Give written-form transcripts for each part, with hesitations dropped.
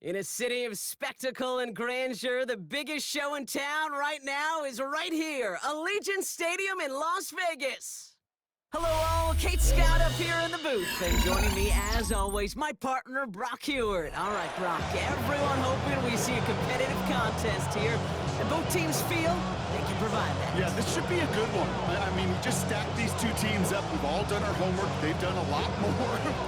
In a city of spectacle and grandeur, the biggest show in town right now is right here, Allegiant Stadium in Las Vegas. Hello all, Kate Scott up here in the booth, and joining me as always, my partner Brock Hewart. All right, Brock, everyone hoping we see a competitive contest here, and both teams feel they can provide that. Yeah, this should be a good one. I mean, we just stacked these two teams up. We've all done our homework. They've done a lot more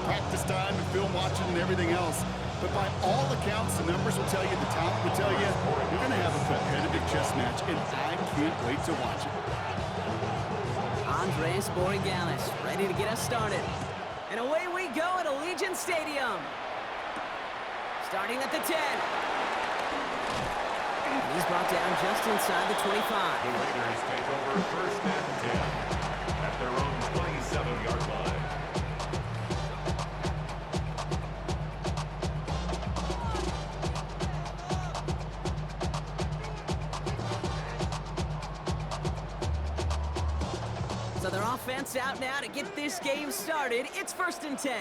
practice time and film watching and everything else. But by all accounts, the numbers will tell you, the talent will tell you, you're going to have a competitive chess match, and I can't wait to watch it. Andres Borregales ready to get us started. And away we go at Allegiant Stadium. Starting at the 10. He's brought down just inside the 25. The Raiders take over first and 10 at their own 27-yard line. So their offense out now to get this game started. It's first and 10.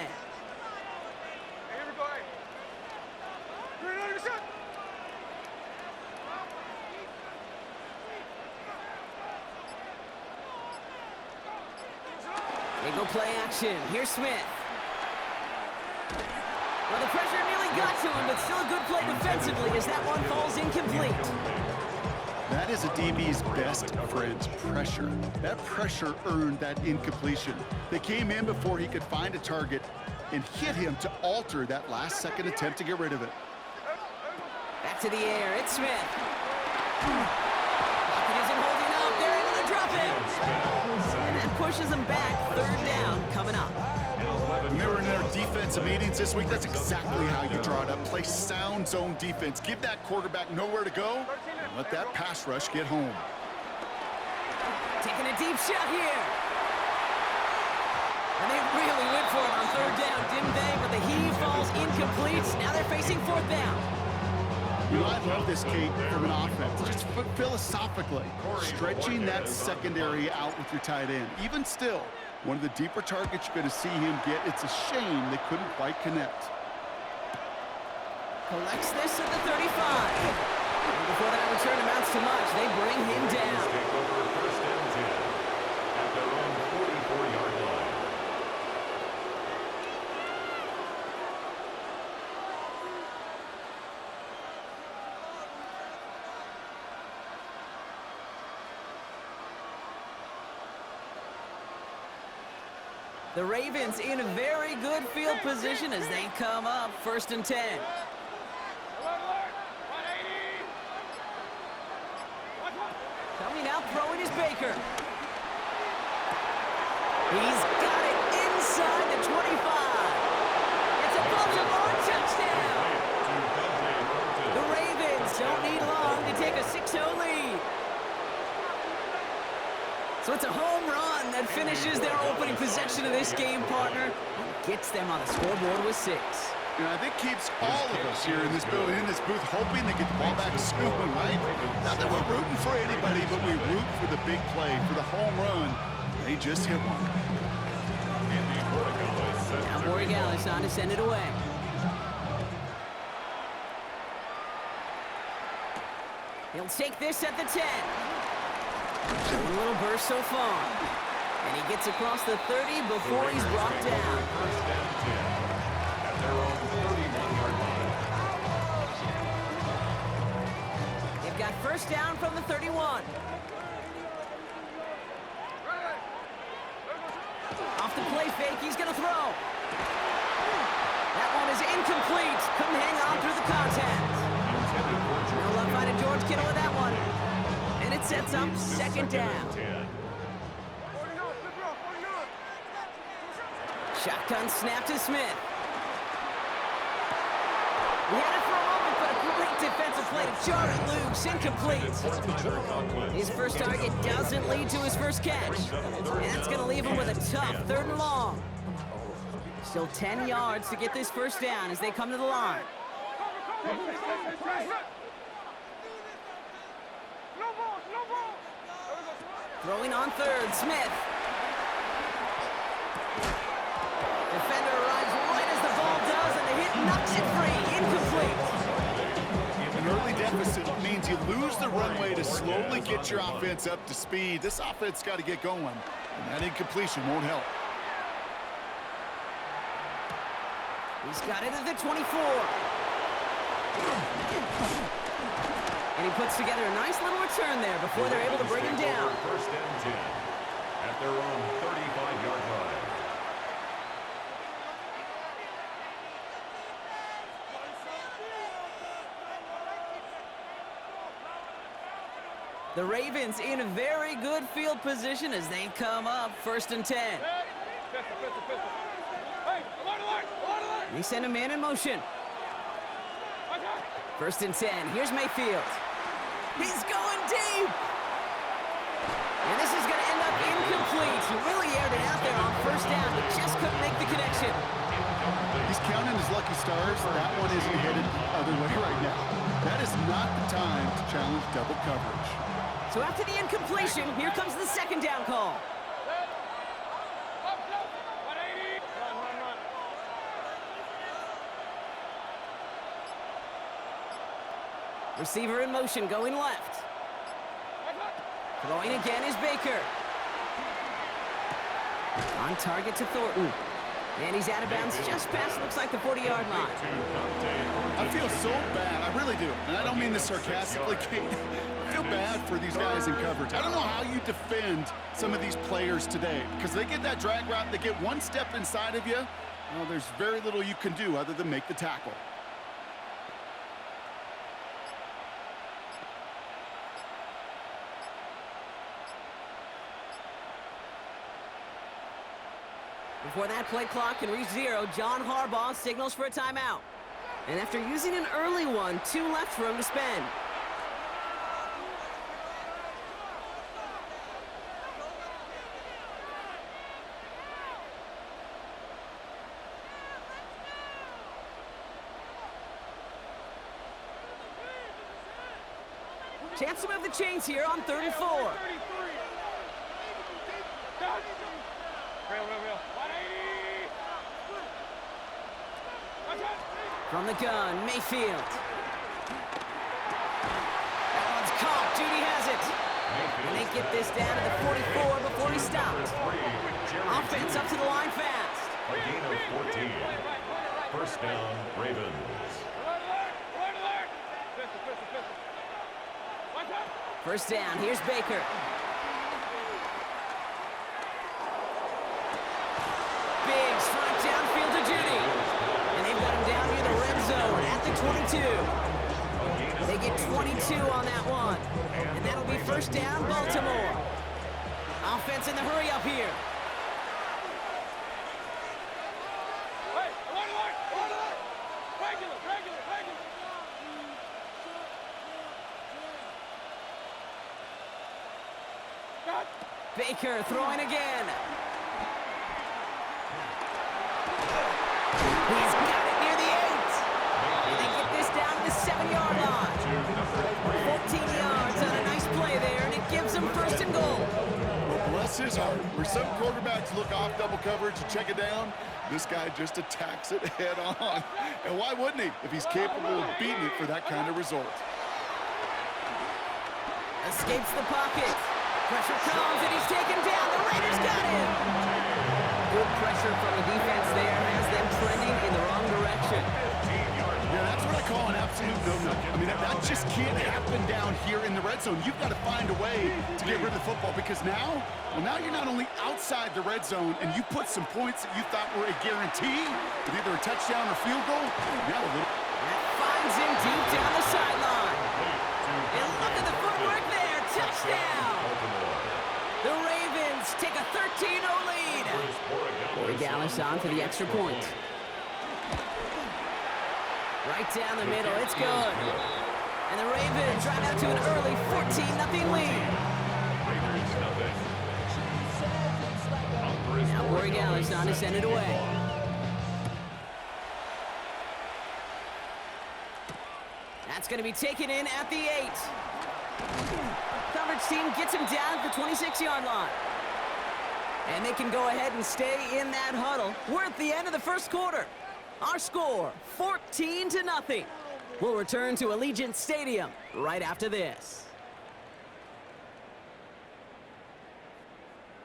They go play action. Here's Smith. Well, the pressure nearly got to him, but still a good play defensively as that one falls incomplete. That is a DB's best friend's pressure. That pressure earned that incompletion. They came in before he could find a target and hit him to alter that last-second attempt to get rid of it. Back to the air. It's Smith. Lockett isn't holding up. They're able to drop him. And that pushes them back. Third down coming up. Remember in our defensive meetings this week, that's exactly how you draw it up. Play sound zone defense. Give that quarterback nowhere to go, and let that pass rush get home. Taking a deep shot here. And they really went for it on third down, didn't they? But the heave falls incomplete. Now they're facing fourth down. You know, I love this, Kate, from an offense. Just philosophically, stretching that secondary out with your tight end. Even still, one of the deeper targets you're going to see him get. It's a shame they couldn't quite connect. Collects this at the 35. And before that return amounts to much, they bring him down. Take over first and 10 at their own 44-yard line. The Ravens in a very good field position as they come up first and 10. Coming out, throwing is Baker. He's got it inside the 25. It's a Baltimore touchdown. The Ravens don't need long to take a 6-0 lead. So it's a home run that finishes their opening possession of this game, partner, and gets them on the scoreboard with 6. You know, I think keeps all of us here in this building, in this booth, hoping they get the ball back soon, right? Not that we're rooting for anybody, but we root for the big play, for the home run. They just hit one. Now Borregales on to send it away. He'll take this at the 10. A little burst so far. And he gets across the 30 before he's brought down. First and 10 at their own 31-yard line. They've got first down from the 31. Off the play fake, he's going to throw. That one is incomplete. Couldn't hang on through the contact. No love finding George Kittle with that one. And it sets up second down. Shotgun snap to Smith. He had it for a moment, but a great defensive play to jar it loose. Incomplete. His first target doesn't lead to his first catch. And that's going to leave him with a tough third and long. Still 10 yards to get this first down as they come to the line. Throwing on third, Smith. Defender arrives right as the ball does, and the hit knocks it free. Incomplete. deficit means you lose the runway to slowly get your offense up to speed. This offense got to get going, and that incompletion won't help. He's got it at the 24. And he puts together a nice little return there before they're able to bring him down. First and 10 at their own 35-yard line. The Ravens in a very good field position as they come up first and 10. They send a man in motion. First and 10. Here's Mayfield. He's going deep. And this is going to end up incomplete. He really aired it out there on first down, but just couldn't make the connection. He's counting his lucky stars. That one isn't headed the other way right now. That is not the time to challenge double coverage. So after the incompletion, here comes the second down call. Receiver in motion, going left. Throwing again is Baker. On target to Thornton. And he's out of bounds just past, looks like, the 40-yard line. I feel so bad. I really do. And I don't mean this sarcastically, Kate. I feel bad for these guys in coverage. I don't know how you defend some of these players today because they get that drag route, they get one step inside of you. Well, there's very little you can do other than make the tackle. Before that play clock can reach 0, John Harbaugh signals for a timeout. And after using an early one, 2 left for him to spend. Chance to move the chains here on 3rd and 4. From the gun, Mayfield. That one's caught. Judy has it. And they get this down to the 44 before he stopped. Offense up to the line fast. A gain of 14. First down, Ravens. First down, here's Baker. Biggs front downfield to Judy. And they've got him down near the red zone at the 22. They get 22 on that one. And that'll be first down, Baltimore. Offense in the hurry up here. Baker throwing again. He's got it near the 8. And they get this down to the 7-yard line. 14 yards on a nice play there, and it gives them first and goal. Well, bless his heart. Where some quarterbacks look off double coverage and check it down, this guy just attacks it head on. And why wouldn't he if he's capable of beating it for that kind of result? Escapes the pocket. Pressure comes, and he's taken down. The Raiders got him. Good pressure from the defense there has them trending in the wrong direction. Yeah, that's what I call an absolute no-no. I mean, that just can't happen down here in the red zone. You've got to find a way to get rid of the football because now you're not only outside the red zone and you put some points that you thought were a guarantee with either a touchdown or field goal. Now a little. That finds him deep down the sideline. And look at the footwork there. Touchdown. The Ravens take a 13-0 lead. Borregales on for the extra point. Right down the middle, it's good. And the Ravens drive out to an early 14-0 lead. Now Borregales on to send it away. That's going to be taken in at the 8. Coverage team gets him down at the 26-yard line. And they can go ahead and stay in that huddle. We're at the end of the first quarter. Our score, 14-0. We'll return to Allegiant Stadium right after this.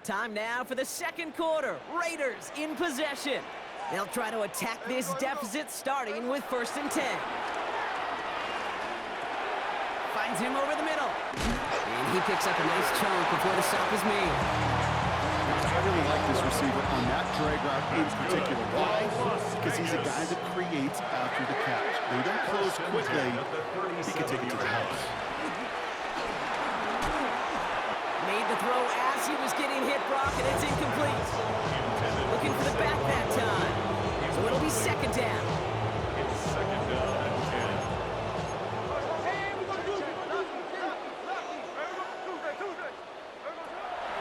Time now for the second quarter. Raiders in possession. They'll try to attack this deficit starting with 1st and 10. Finds him over the middle. And he picks up a nice chunk before the stop is made. I really like this receiver on that drag route in particular. Why? Because he's a guy that creates after the catch. They don't close quickly. He can take it to the house. Made the throw as he was getting hit, Brock, and it's incomplete. Looking for the back that time. So it'll be 2nd down. It's 2nd down and 10.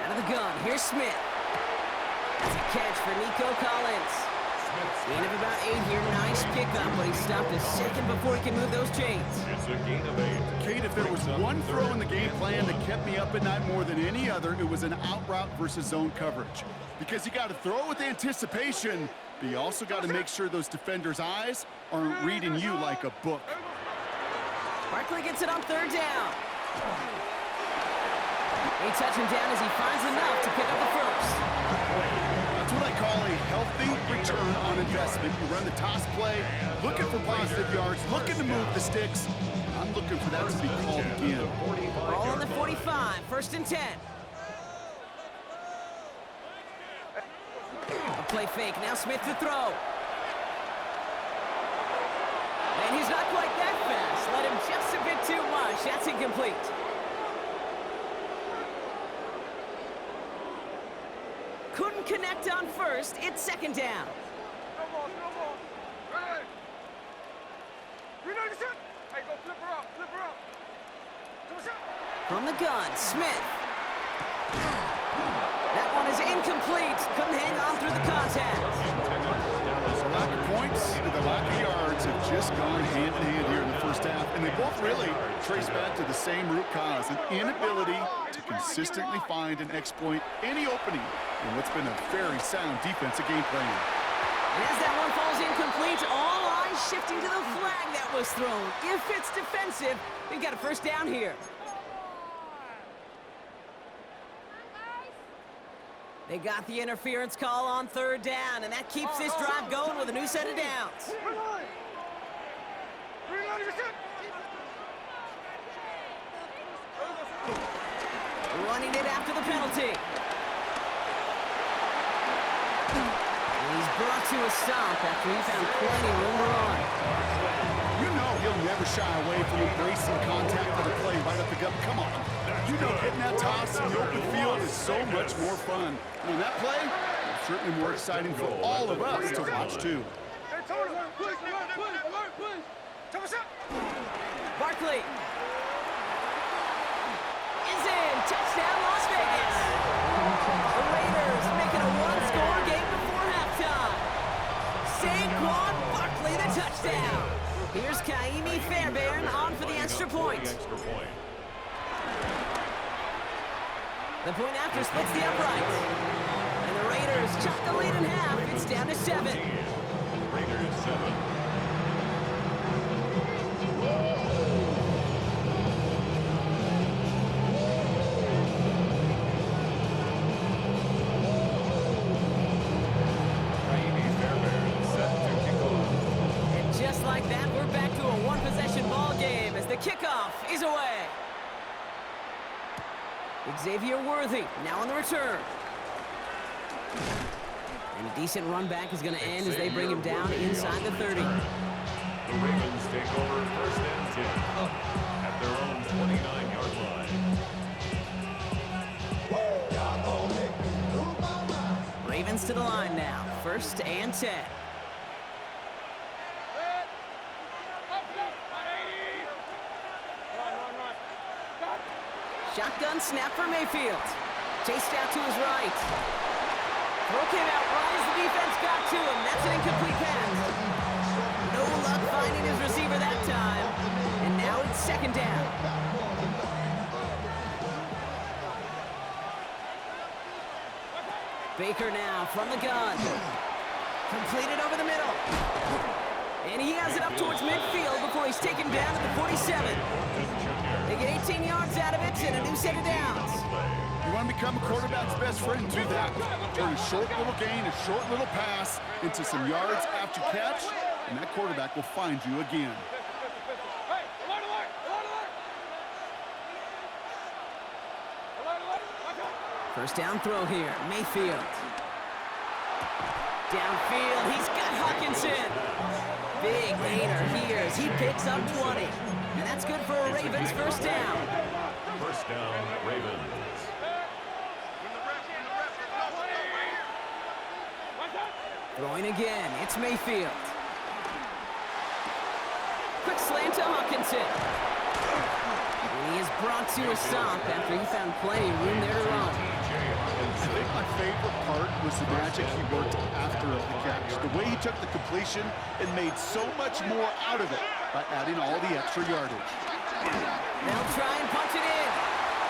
Out of the gun, here's Smith. That's a catch for Nico Collins. Gain of about 8 here, nice pickup, but he stopped a second before he can move those chains. It's a gain of 8. Kate, if there was one throw in the game plan that kept me up at night more than any other, it was an out route versus zone coverage. Because you got to throw with anticipation, but you also got to make sure those defenders' eyes aren't reading you like a book. Barkley gets it on 3rd down. They touch him down as he finds enough to pick up the first. That's what I call a healthy return on investment. You run the toss play, looking for positive yards, looking to move the sticks. I'm looking for that to be called again. Ball on the 45, 1st and 10. A play fake, now Smith to throw. And he's not quite that fast. Let him just a bit too much. That's incomplete. Couldn't connect on 1st. It's 2nd down. From the gun, Smith. That one is incomplete. Couldn't hang on through the contact. The lack of points and the lack of yards have just gone hand in hand here in the first half, and they both really trace back to the same root cause, an inability to consistently find and exploit any opening in what's been a very sound defensive game plan. And as that one falls incomplete, all eyes shifting to the flag that was thrown. If it's defensive, we've got a 1st down here. They got the interference call on 3rd down, and that keeps this drive going with a new set of downs. Running it after the penalty. And he's brought to a stop after he found plenty of room to run. You know he'll never shy away from embracing contact with a play right up the gut. Come on. You know hitting that toss in the open field is so much more fun. And that play is certainly more exciting for all of us to watch, too. Barkley is in. Touchdown, Las Vegas. The Raiders making a one-score game before halftime. Saquon Barkley, the touchdown. Here's Kaimi Fairbairn on for the extra point. The point after splits the upright. And the Raiders chuck the lead in half. It's down to 7. Raiders 7. And just like that, we're back to a one-possession ball game as the kickoff is away. Xavier Worthy now on the return. And a decent run back is going to end as they bring him down inside the 30. The Ravens take over 1st and 10 at their own 29-yard line. Ravens to the line now. 1st and 10. Shotgun snap for Mayfield. Chased out to his right. Throw came out right as the defense got to him. That's an incomplete pass. No luck finding his receiver that time. And now it's 2nd down. Baker now from the gun. Completed over the middle. And he has it up towards midfield before he's taken down at the 47. They get 18 yards out of it and a new set of downs. You want to become a quarterback's best friend, do that. Turn a short little gain, a short little pass into some yards after catch, and that quarterback will find you again. First down throw here, Mayfield. Downfield, he's got Hawkinson. Big gainer here as he picks up 20. And that's good for a Ravens first down. First down, Ravens. Throwing again, it's Mayfield. Quick slant to Hawkinson. And he is brought to a stop after he found plenty of room there to run. I think my favorite part was the magic he worked after the catch. The way he took the completion and made so much more out of it by adding all the extra yardage. They'll try and punch it in.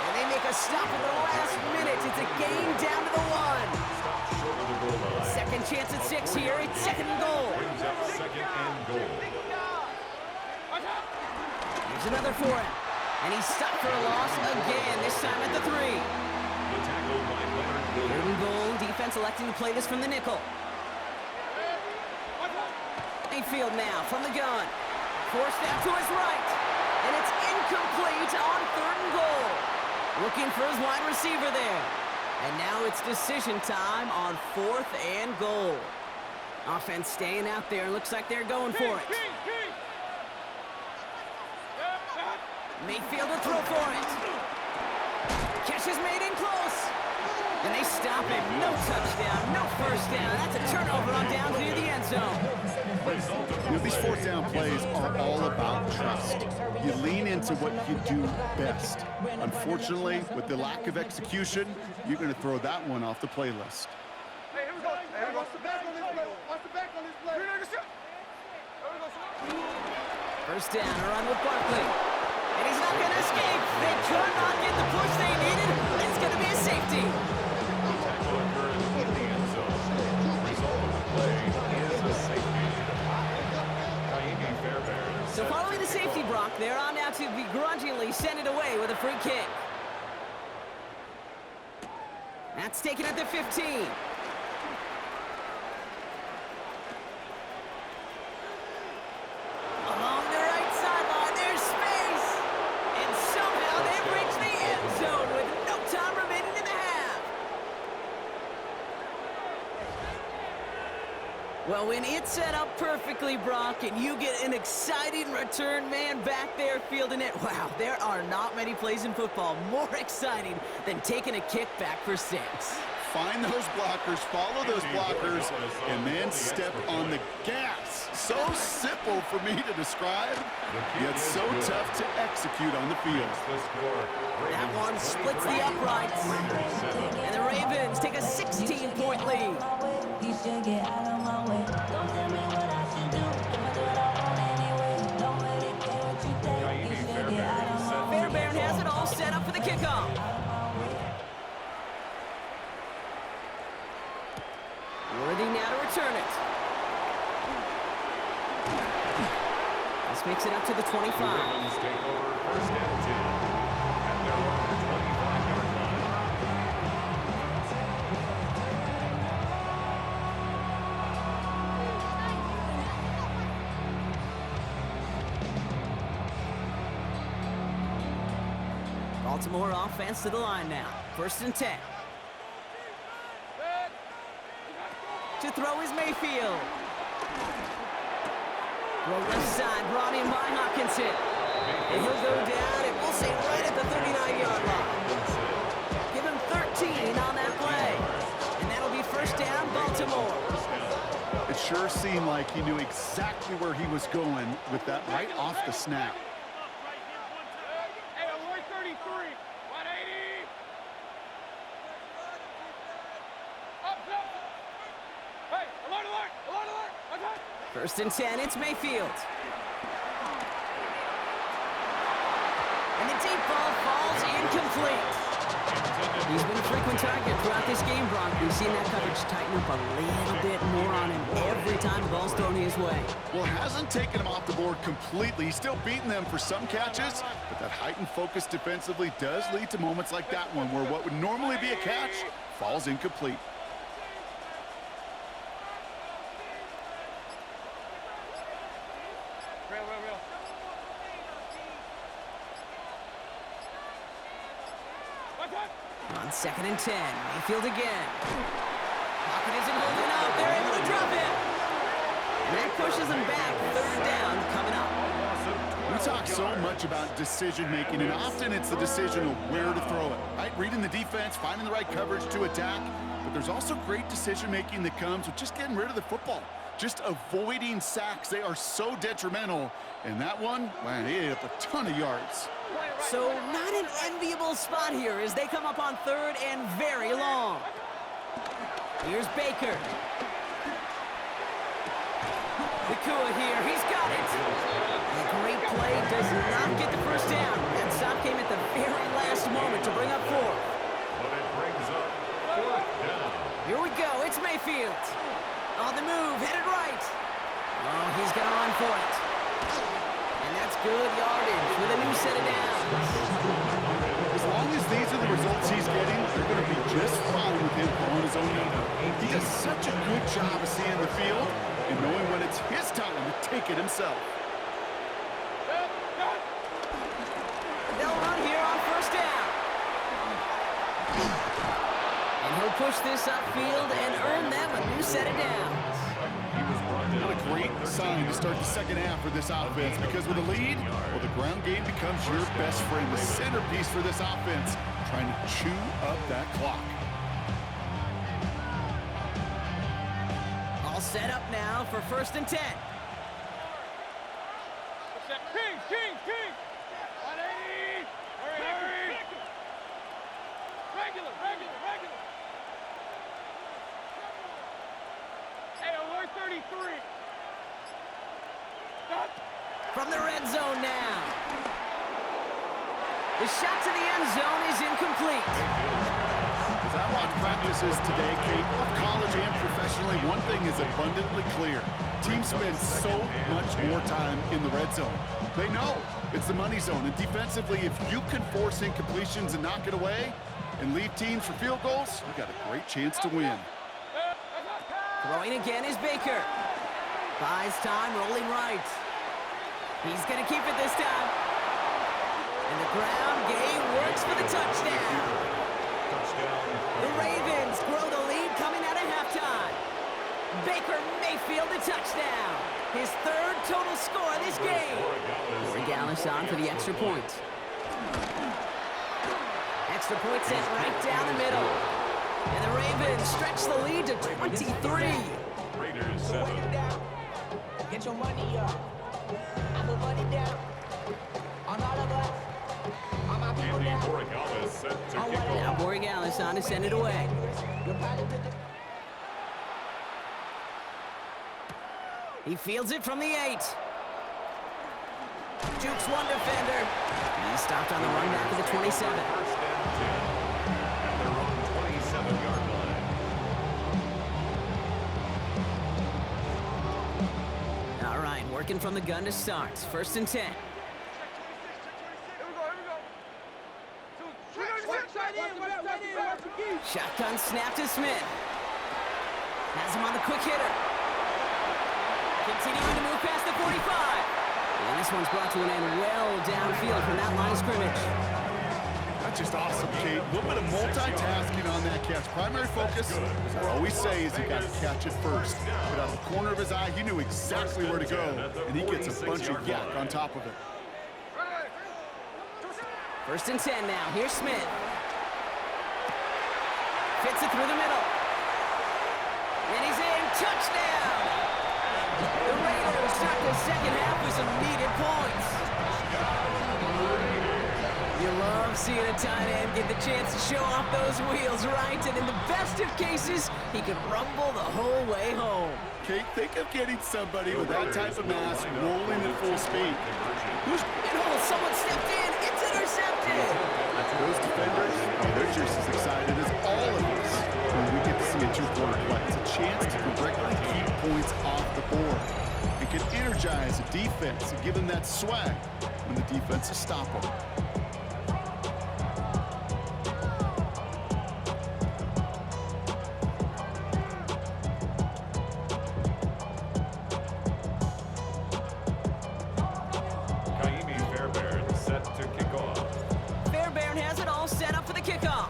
And they make a stop at the last minute. It's a gain down to the 1. Second chance at 6 here. It's second and goal. Brings up second and goal. Here's another for him. And he's stopped for a loss again, this time at the 3. The tackle by Leonard Third Williams. and goal. Defense electing to play this from the nickel. Mayfield now from the gun. Forced out to his right. And it's incomplete on third and goal. Looking for his wide receiver there. And now it's decision time on fourth and goal. Offense staying out there. Looks like they're going for it. Mayfield will throw for it. Catch is made in close. And they stop him. No touchdown, no first down. That's a turnover on down near the end zone. You know, these fourth down plays are all about trust. You lean into what you do best. Unfortunately, with the lack of execution, you're going to throw that one off the playlist. Hey, here we go. Hey, watch the back on this play. Watch the back on this play. First down, a run with Barkley. And he's not going to escape. They could not get the push they needed. It's going to be a safety. Tackle occurs in the end zone. Result of the play is a safety. Taimi Fairbairn. So following the safety, Brock, they're on now to begrudgingly send it away with a free kick. That's taken at the 15. Along the right sideline, there's space. And somehow they've reached the end zone with no time remaining in the half. Well, when it's set up perfectly, Brock, and you get an exciting return man back there fielding it, wow, there are not many plays in football more exciting than taking a kick back for 6. Find those blockers, follow those blockers, and then step on the gas. So simple for me to describe, yet so tough to execute on the field. The score. That one splits the uprights. And the Ravens take a 16-point lead. You should get out of my way. Don't tell me what I should do. I'ma do what I want anyway. Don't really care what you think. You should get out of my way. Fairbairn has it all set up for the kickoff. Worthy now to return it. This makes it up to the 25. Ravens take over first and 10 at their own 25-yard line. Baltimore offense to the line now. First and 10. To throw is Mayfield. Throw left side, brought in by Hawkinson. And he'll go down, and we'll say right at the 39-yard line. Give him 13 on that play. And that'll be first down, Baltimore. It sure seemed like he knew exactly where he was going with that right off the snap. Hey, alert 33. 180. Up. Hey, alert. Okay. First and 10, it's Mayfield. And the deep ball falls incomplete. He's been a frequent target throughout this game, Brock. We've seen that coverage tighten up a little bit more on him every time the ball's thrown his way. Well, it hasn't taken him off the board completely. He's still beating them for some catches, but that heightened focus defensively does lead to moments like that one where what would normally be a catch falls incomplete. On 2nd and 10, Mayfield again. Pocket isn't holding up. They're able to drop it. And that pushes them back. 3rd down coming up. We talk so much about decision-making, and often it's the decision of where to throw it, right? Reading the defense, finding the right coverage to attack, but there's also great decision-making that comes with just getting rid of the football, just avoiding sacks. They are so detrimental, and that one, man, he ate up a ton of yards. So not an enviable spot here as they come up on 3rd and very long. Here's Baker. Nakua here, he's got it. A great play does not get the first down. That stop came at the very last moment to bring up 4th. But it brings up 4th down. Here we go, it's Mayfield. On the move, headed right. Oh, he's gonna run for it. And that's good yardage with a new set of downs. As long as these are the results he's getting, they're going to be just fine with him on his own number. He does such a good job of seeing the field and knowing when it's his time to take it himself. They'll run here on 1st down. And he'll push this upfield and earn them a new set of downs. What a great sign to start the 2nd half for this offense, because with a lead, well, the ground game becomes your best friend, the centerpiece for this offense, trying to chew up that clock. All set up now for 1st and 10. King! 180! Hurry! Regular! Hey, alert 33! From the red zone now. The shot to the end zone is incomplete. As I watch practices today, Kate, both college and professionally, one thing is abundantly clear. Teams spend so much more time in the red zone. They know it's the money zone, and defensively, if you can force incompletions and knock it away and leave teams for field goals, you got a great chance to win. Throwing again is Baker. Buys time, rolling right. He's going to keep it this time. And the ground game works for the touchdown. The Ravens grow the lead coming out of halftime. Baker Mayfield a touchdown. His 3rd total score this game. Corey Gallis on for the extra point. Extra point sent right down the middle. And the Ravens stretch the lead to 23. Raiders 7. Get your money up. I put money down on all of us. On my people Andy down. Borregales set to kick Now off. Corey Gallis on to send it away. You're probably with the He fields it from the 8. Jukes one defender. He stopped on the run back of the 27. 1st and 10. At their own 27-yard line. All right, working from the gun to start. 1st and 10. Here we go. Watch the key. Shotgun snap to Smith. Has him on the quick hitter. Continuing to move past the 45. And this one's brought to an end well downfield from that line of scrimmage. That's just awesome, Kate. A little bit of multitasking on that catch. Primary focus, as I always say, is you got to catch it first. But out of the corner of his eye, he knew exactly where to go, and he gets a bunch of yak on top of it. 1st and 10 now. Here's Smith. Fits it through the middle. And he's in. Touchdown! The Raiders start the 2nd half with some needed points. You love seeing a tight end get the chance to show off those wheels, right? And in the best of cases, he could rumble the whole way home. Kate, think of getting somebody with that type of mass rolling at full speed. And someone stepped in. It's intercepted. Those defenders, they're just as excited as all of us when we get to see a two-quarter play. It's a chance to directly keep points off the board. It can energize a defense and give them that swag when the defense is stoppable. Kaimi Fairbairn set to kick off. Fairbairn has it all set up for the kickoff.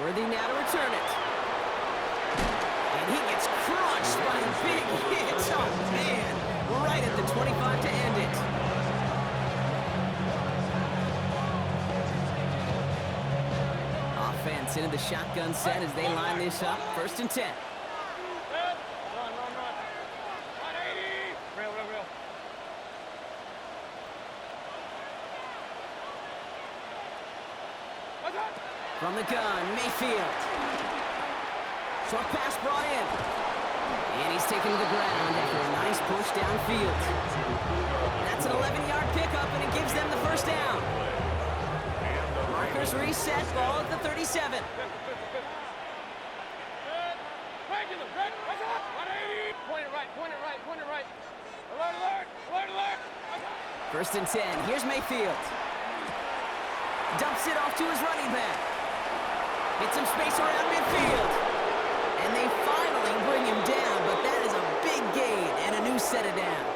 Worthy now to return it. And he gets crushed by a big hit. Oh, man. Right at the 25 to end it. Offense into the shotgun set as they line this up. 1st and 10. Run. 180. Real. What's up? From the gun, Mayfield. Short pass brought in. And he's taken to the ground after a nice push downfield. That's an 11-yard pickup, and it gives them the 1st down. Markers reset, ball at the 37. Regular. Red. What's up? 180. Point it right. Alert. 1st and 10. Here's Mayfield. Dumps it off to his running back. Gets some space around midfield. And they finally bring him down, but that is a big gain and a new set of downs.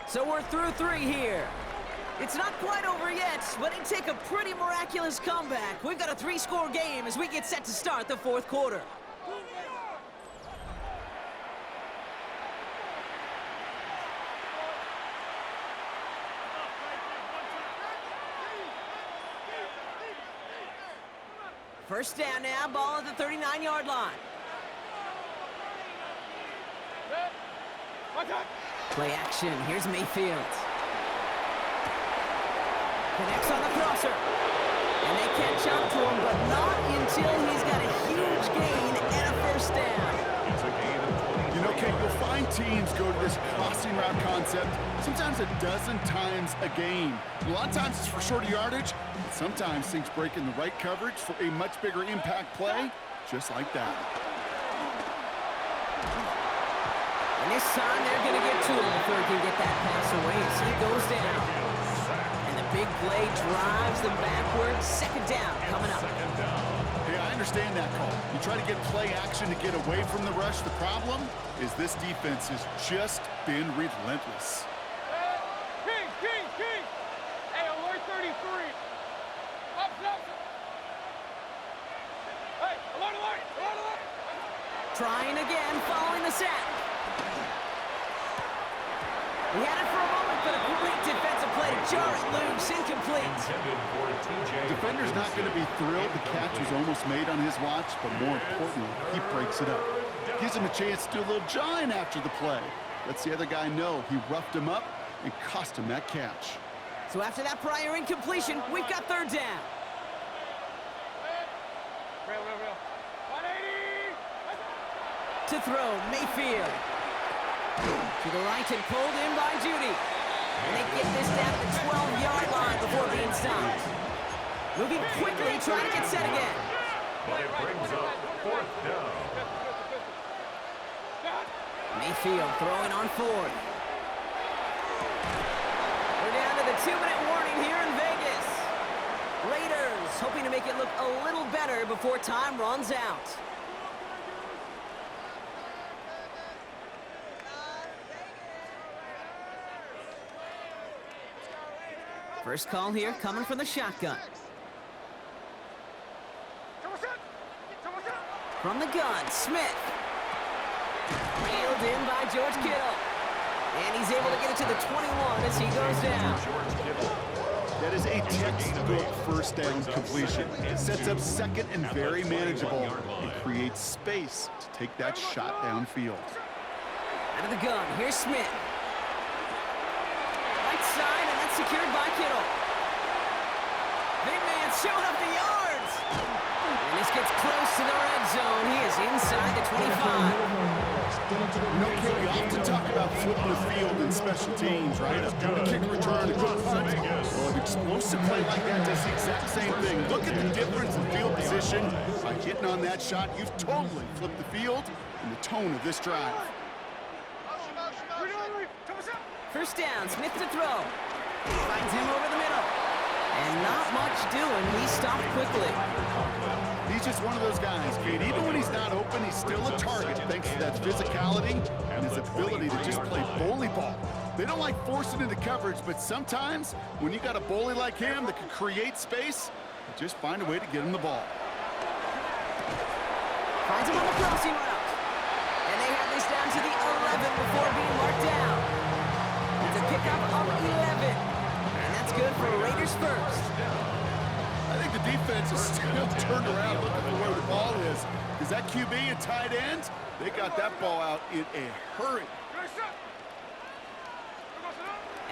So we're through 3 here. It's not quite over yet, but it take a pretty miraculous comeback. We've got a 3-score game as we get set to start the 4th quarter. First down now, ball at the 39-yard line. What's up? Play action, here's Mayfield. Connects on the crosser. And they catch up to him, but not until he's got a huge gain and a 1st down. It's a gain of 20. You know, Kate, you'll find teams go to this crossing route concept sometimes a dozen times a game. A lot of times it's for shorter yardage, but sometimes things break in the right coverage for a much bigger impact play, just like that. And this time they're going to get to him before he can get that pass away as he goes down. And the big play drives them backwards. 2nd down coming up. Hey, I understand that call. You try to get play action to get away from the rush. The problem is this defense has just been relentless. King. Hey, alert 33. Up. Hey, alert. Trying again, following the sack. He had it for a moment, but a great defensive play to jar it loose, incomplete. Defender's not going to be thrilled the catch was almost made on his watch, but more importantly, he breaks it up. Gives him a chance to do a little jawing after the play. Lets the other guy know he roughed him up and cost him that catch. So after that prior incompletion, we've got 3rd down. Real. 180. To throw, Mayfield. To the right and pulled in by Judy. And they get this down to the 12-yard line before being stopped. Moving quickly, trying to get set again. But it brings up 4th down. Mayfield throwing on 4th. We're down to the 2-minute warning here in Vegas. Raiders hoping to make it look a little better before time runs out. First call here coming from the shotgun. From the gun, Smith. Reeled in by George Kittle. And he's able to get it to the 21 as he goes down. That is a textbook 1st down completion. It sets up 2nd and very manageable and creates space to take that shot downfield. Out of the gun, here's Smith. Right side, and that's secured by Kittle. Big man showing up the yards. And this gets close to the red zone. He is inside the 25. Kid, we often talk about flipping the field in special teams, right? A kick return, a good punt. Well, an explosive play like that does the exact same thing. Look at the difference in field position. By hitting on that shot, you've totally flipped the field and the tone of this drive. First down, Smith to throw. Finds him over the middle. And not much doing. He stopped quickly. He's just one of those guys, Kate. Even when he's not open, he's still a target thanks to that physicality and his ability to just play bully ball. They don't like forcing into coverage, but sometimes when you got a bully like him that can create space, just find a way to get him the ball. Finds him on the crossing route. And they have this down to the 11 before being marked down. It's a pickup of 11. And that's good for Raiders first. I think the defense is still turned around looking for where the ball is. Because that QB and tight end, they got that ball out in a hurry.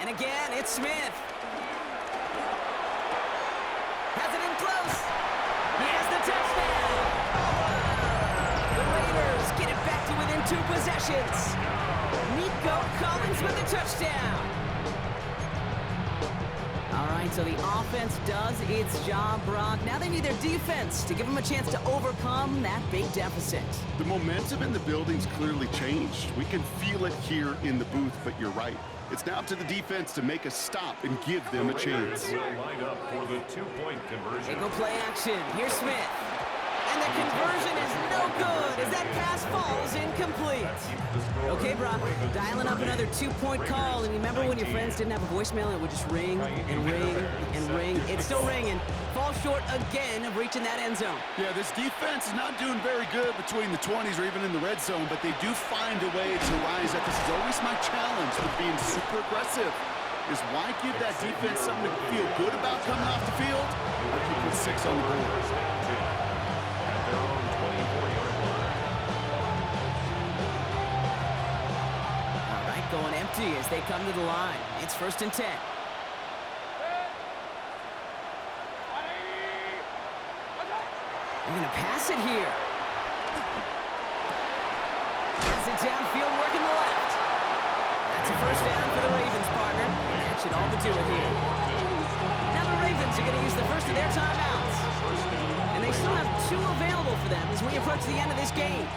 And again, it's Smith. Has it in close. He has the touchdown. The Raiders get it back to within 2 possessions. Nico Collins with the touchdown. All right, so the offense does its job, Brock. Now they need their defense to give them a chance to overcome that big deficit. The momentum in the building's clearly changed. We can feel it here in the booth, but you're right. It's now up to the defense to make a stop and give them a chance. Will line up for the 2-point conversion. They go play action. Here's Smith. And the conversion is no good as that pass falls incomplete. Okay, Brock, dialing up another 2-point call. And remember when your friends didn't have a voicemail and it would just ring and ring and ring? It's still ringing. Falls short again of reaching that end zone. Yeah, this defense is not doing very good between the 20s or even in the red zone, but they do find a way to rise up. This is always my challenge with being super aggressive, is why give that defense something to feel good about coming off the field? Or keep with 6 on the board. Their own 24-yard line. All right, going empty as they come to the line. It's 1st and 10. They're going to pass it here. Pass it downfield, working the left. That's a first down for the Ravens, partner. That should all do it here. Now the Ravens are going to use the first of their timeouts. And they still have 2 available for them as we approach the end of this game.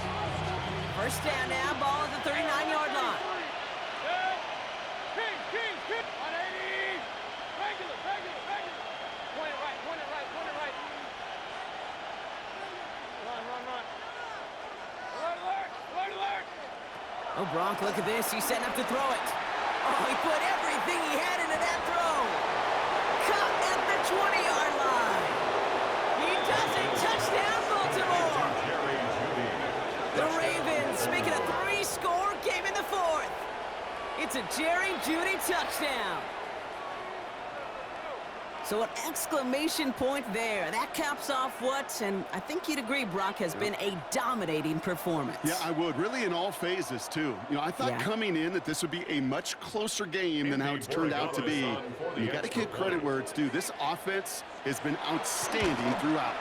First down now, ball at the 39-yard line. King, 180. Regular. Point it right. Run. Alert. Oh, Brock, look at this. He's setting up to throw it. Oh, he put everything he had into that throw. Caught at the 20-yard line. He does it. Touchdown, Baltimore. The Ravens make it a 3-score game in the 4th. It's a Jerry Jeudy touchdown. So an exclamation point there. That caps off what, and I think you'd agree, Brock, has been a dominating performance. Yeah, I would. Really in all phases, too. You know, I thought coming in that this would be a much closer game than how it's turned out to be. And you got to give credit where it's due. This offense has been outstanding throughout.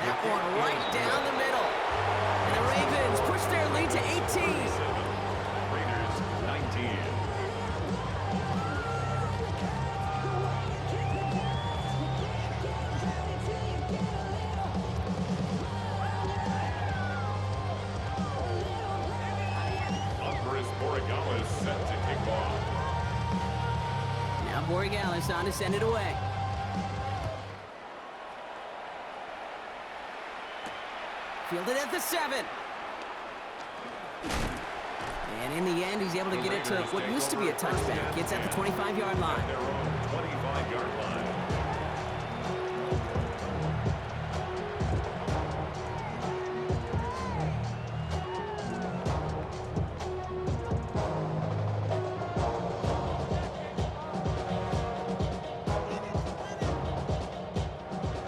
That one right down the middle. And the Ravens push their lead to 18. Raiders 19. Borregales set to kick off. Now Borregales on to send it away. Fielded at the 7. And in the end, he's able to get it to what used to be a touchback. It's at the 25-yard line. Their own 25-yard line.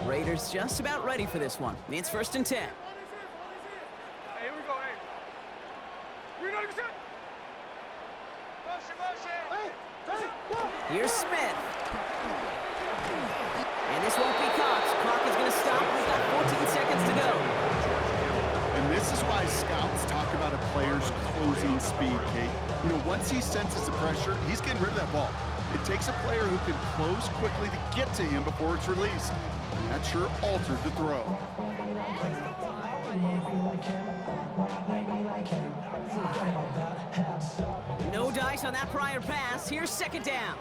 Raiders just about ready for this one. It's 1st and 10. Hey, here we go, hey. We know the Here's Smith. And this won't be caught. Clock is going to stop. We've got 14 seconds to go. And this is why scouts talk about a player's closing speed, Kate. You know, once he senses the pressure, he's getting rid of that ball. It takes a player who can close quickly to get to him before it's released. And that sure altered the throw. No dice on that prior pass. Here's second down.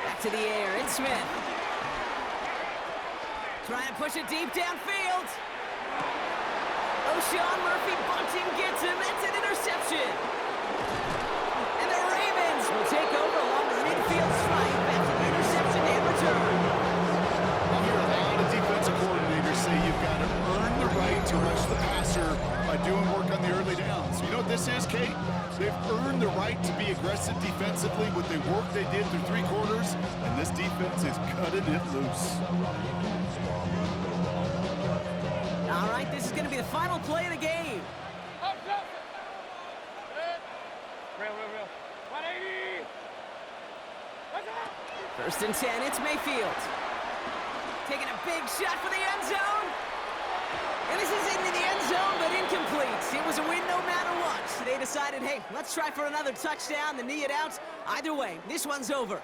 Back to the air. It's Smith. Trying to push it deep downfield. O'Shawn Murphy bunting gets him. That's an interception. And the Ravens will take over along the midfield stripe after the interception and return. I hear a lot of defensive coordinators say you've got to earn the right to rush the passer by doing work on the early downs. You know what this is, Kate? They've earned the right to be aggressive defensively with the work they did through 3 quarters, and this defense is cutting it loose. All right, this is going to be the final play of the game. Real. 180. First and 10, it's Mayfield. Taking a big shot for the end zone. And this is into the end zone, but incomplete. It was a win no matter what. They decided, hey, let's try for another touchdown, then knee it out. Either way, this one's over.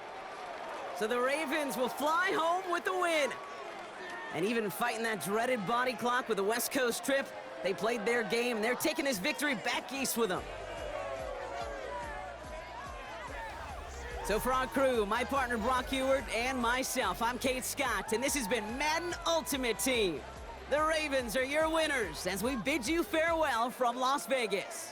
So the Ravens will fly home with the win. And even fighting that dreaded body clock with the West Coast trip, they played their game, and they're taking this victory back east with them. So for our crew, my partner Brock Ewart and myself, I'm Kate Scott, and this has been Madden Ultimate Team. The Ravens are your winners as we bid you farewell from Las Vegas.